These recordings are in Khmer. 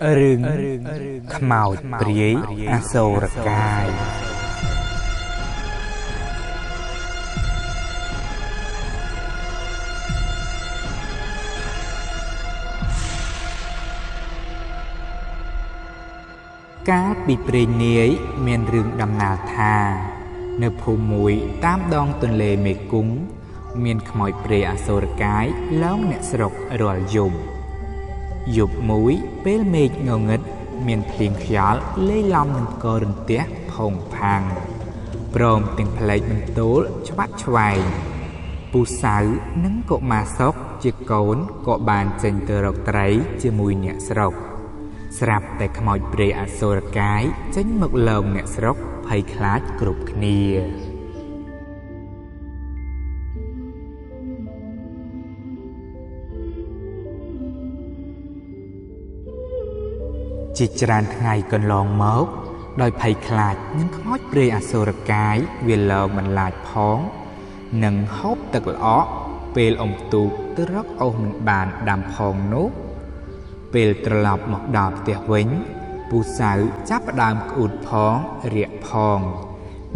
រឿងខ្មោចព្រាយអសូរកាយកាលពីព្រេងនាយមានរឿងដំណាលថានៅភូមិមួយតាមដងទន្លេមេគង្គមានខ្មោចព្រាយអសូរកាយឡោមអ្នកស្រុករាល់យប់មួយពេលមេឃងងឹតមានភ្លៀងខ្យល់លេីឡំនឹងផ្គររន្ទះផោងផាំងព្រមទាំងផ្លែកបន្ទោលច្បាក់ឆ្វែងពូសៅនិងកុមារសុកជាកូនក៏បានចេញទៅរកត្រីជាមួយអ្នកស្រុកស្រាប់តែខ្មោចព្រាយអសូរកាយចេញមកលងអ្នកស្រុកភ័យខ្លាចគ្រប់គ្នាជាច្រើនថ្ងៃកន្លងមកដោយភ័យខ្លាចនឹងខ្មោចព្រាយអសូរកាយវាលងបន្លាចផងនិងហូបទឹកល្អក់ពេលអ៊ំទូកទៅរកអូសមិនបានដាំផងនោះពេលត្រឡប់មកដល់ផ្ទះវិញពូសៅចាប់ផ្ដើមក្អួតផងរាក់ផង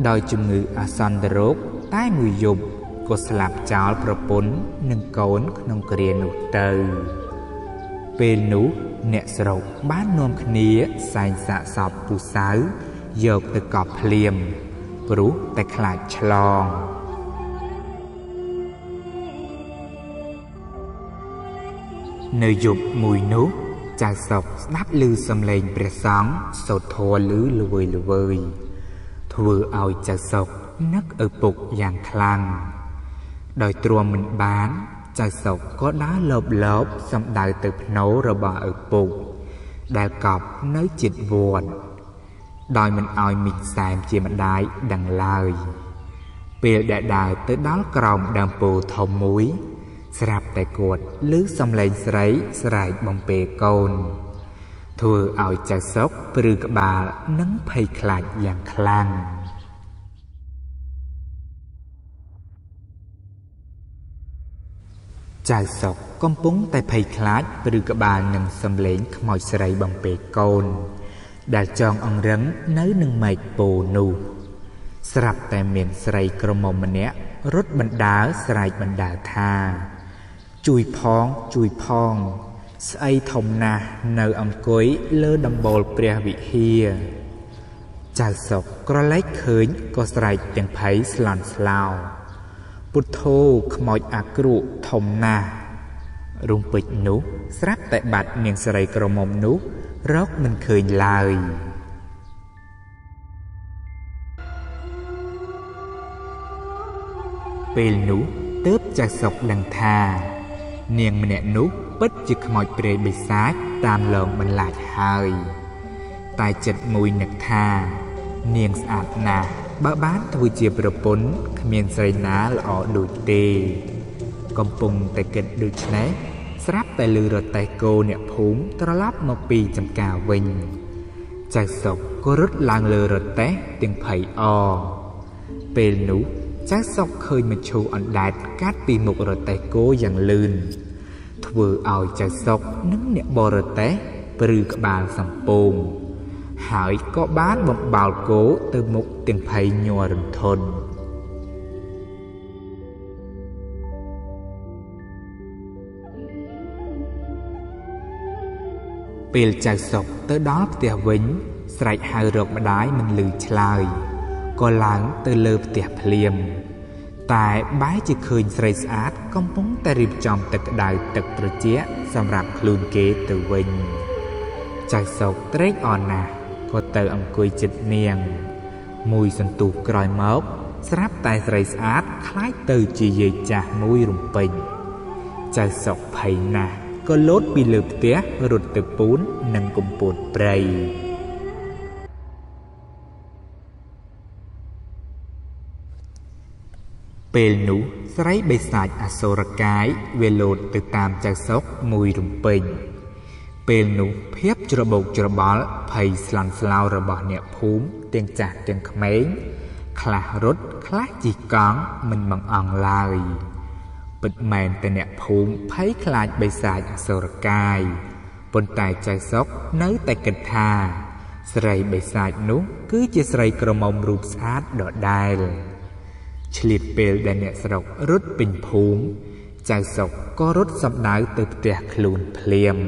ដោយជំងឺអាសន្នរោគតែមួយយប់ក៏ស្លាប់ចោលប្រពន្ធនិងកូនក្នុងគ្រានោះទៅពេលនោះអ្នកស្រុកបាននាំគ្នាសែងសាកសពពូសៅយកទៅកប់ភ្លាមព្រោះតែខ្លាចឆ្លងនៅយប់មួយនោះចៅសុកស្ដាប់ឮសំឡេងព្រះសង្ឃសូត្រធម៌ឮល្វើយធ្វើឲ្យចៅសុកនឹកឪពុកយ៉ាងខ្លាំងដោយទ្រាំមិនបានចៅសុកក៏ដើរលបសំដៅទៅភ្នូររបស់ឪពុកដែលកប់នៅជិតវត្តដោយមិនឲ្យមីងសែមជាម្ដាយដឹងឡើយពេលដែលដើរទៅដល់ក្រោមដើមពោធិ៍ធំមួយស្រាប់តែគាត់ឮសំឡេងស្រីស្រែកបំពេកូនធ្វើឲ្យចៅសុកព្រឺក្បាលនិងភ័យខ្លាចយ៉ាងខ្លាំងចៅសុកកំពុងតែភ័យខ្លាចព្រឺក្បាលនឹងសំឡេងខ្មោចស្រីបំពេកូនដែលចងអង្រឹងនៅនឹងមែកពោនោះស្រាប់តែមានស្រីក្រមុំម្នាក់រត់បណ្ដើរស្រែកបណ្ដើរថាជួយផងស្អីធំណាស់នៅអង្គុយលើដំបូលព្រះវិហារចៅសុកក្រឡេកឃើញក៏ស្រែកទាំងភ័យស្លន់ស្លោពុទ្ធោខ្មោចអាក្រក់ធំណាស់រំពេចនោះស្រាប់តែបាត់នាងស្រីក្រមុំនោះរកមិនឃើញឡើយពេលនោះទើបចៅសុកដឹងថានាងម្នាក់នោះពិតជាខ្មោចព្រាយបិសាចតាមលងបន្លាចហើយតែចិត្តមួយនឹកថានាងស្អាតណាស់បើបានធ្វើជាប្រពន្ធគ្មានស្រីណាល្អដូចទេកំពុងតែគិតដូច្នេះស្រាប់តែឮរទេះគោអ្នកភូមិត្រឡប់មកពីចំការវិញចៅសុកក៏រត់ឡើងលើរទេះទាំងភ័យអពេលនោះចៅសុកឃើញមឈូសអណ្ដែតកាត់ពីមុខរទេះគោយ៉ាងលឿនធ្វើឲ្យចៅសុកនិងអ្នកបរទេះព្រឺក្បាលសំពងហើយក៏បានបំបោលគោទៅមុខទាំងភ័យញ័ររន្ធត់ពេលចៅសុកទៅដល់ផ្ទះវិញស្រែកហៅរកម្ដាយមិនឮឆ្លើយក៏ឡើងទៅលើផ្ទះភ្លាមតែបែរជាឃើញស្រីស្អាតកំពុងតែរៀបចំទឹកក្តៅទឹកត្រជាក់សម្រាប់ខ្លួនគេទៅវិញចៅសុកត្រេកអរណាស់ក៏ទៅអង្គុយជិតនាងមួយសន្ទុះក្រោយមកស្រាប់តែស្រីស្អាតคล้ายទៅជាយាយចាស់មួយរំពេញចៅសុកភ័យណាស់ក៏លោតពីលើផ្ទះរត់ទៅពូននិងកំពតព្រៃពេលនោះស្រីបិសាចអសូរកាយវាលោតទៅតាមចៅសុកមួយរំពេញពេលនោះភាពច្របូកច្របល់ភ័យស្លន់ស្លោរបស់អ្នកភូមិទាំងចាស់ទាំងក្មេងខ្លះរត់ខ្លះជិះកង់មិនបង្អង់ឡើយពិតមែនតែអ្នកភូមិភ័យខ្លាចបិសាចអសូរកាយ ប៉ុន្តែចៅសុកនៅតែគិតថាស្រីបិសាចនោះគឺជាស្រីក្រមុំរូបស្អាតដដែលឆ្លៀតពេលដែលអ្នកស្រុករត់ពេញភូមិចៅសុកក៏រត់សំដៅទៅផ្ទះខ្លួនភ្លាម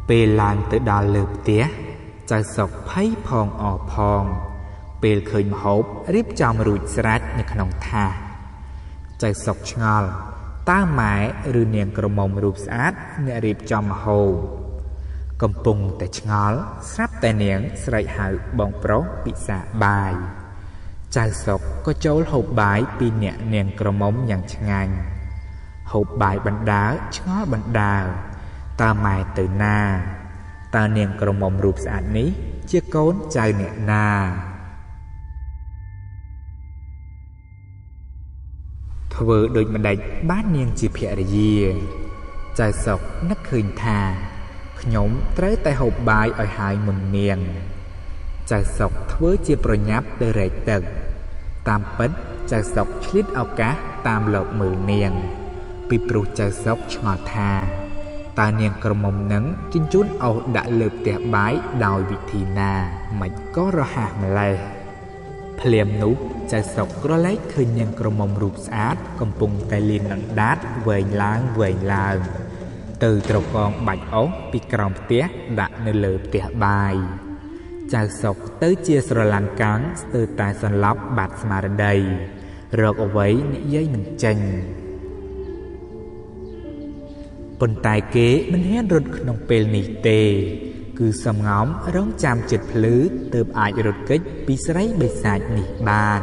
ពេលឡើងទៅដល់លើផ្ទះចៅសុកភ័យផងអរផងពេលឃើញម្ហូបរៀបចំរួចស្រេចនៅក្នុងថាសចៅសុកឆ្ងល់តើម៉ែឬនាងក្រមុំរូបស្អាតអ្នករៀបចំម្ហូបកំពុងតែឆ្ងល់ស្រាប់តែនាងស្រែកហៅបងប្រុសពិសាបាយចៅសុកក៏ចូលហូបបាយពីអ្នកនាងក្រមុំយ៉ាងឆ្ងាញ់ហូបបាយបណ្ដើឆ្ងល់បណ្ដើតើម៉ែទៅណាតើនាងក្រមុំរូបស្អាតនេះជាកូនចៅអ្នកណាធ្វើដូចម្ដេចបាននាងជាភរិយាចៅសុកនឹកឃើញថាខ្ញុំត្រូវតែហូបបាយឲ្យហើយមុននាងចៅសុកធ្វើជាប្រញាប់ទៅរែកទឹកតាមពិតចៅសុកឆ្លៀតឱកាសតាមលោកមើលនាងពីព្រោះចៅសុកឆ្ងល់ថាតើនាងក្រមុំនឹងជញ្ជូនអោសដាក់លើផ្ទះបាយដោយវិធីណាមិនក៏រហ័សម្លេះភ្លាមនោះចៅសុកក្រឡេកឃើញនាងក្រមុំរូបស្អាតកំពុងតែលានអណ្ដាតវែងឡើងទៅត្រកងបាច់អុសពីក្រោមផ្ទះដាក់នៅលើផ្ទះបាយចៅសុកទៅជាស្រឡាំងកាំងស្ទើរតែសន្លប់បាត់ស្មារតីរកអ្វីនិយាយមិនចេញប៉ុន្តែគេមិនហ៊ានរត់ក្នុងពេលនេះទេគឺសំងំរងចាំចិត្តភ្លឺទើបអាចរត់គេចពីស្រីបិសាចនេះបាន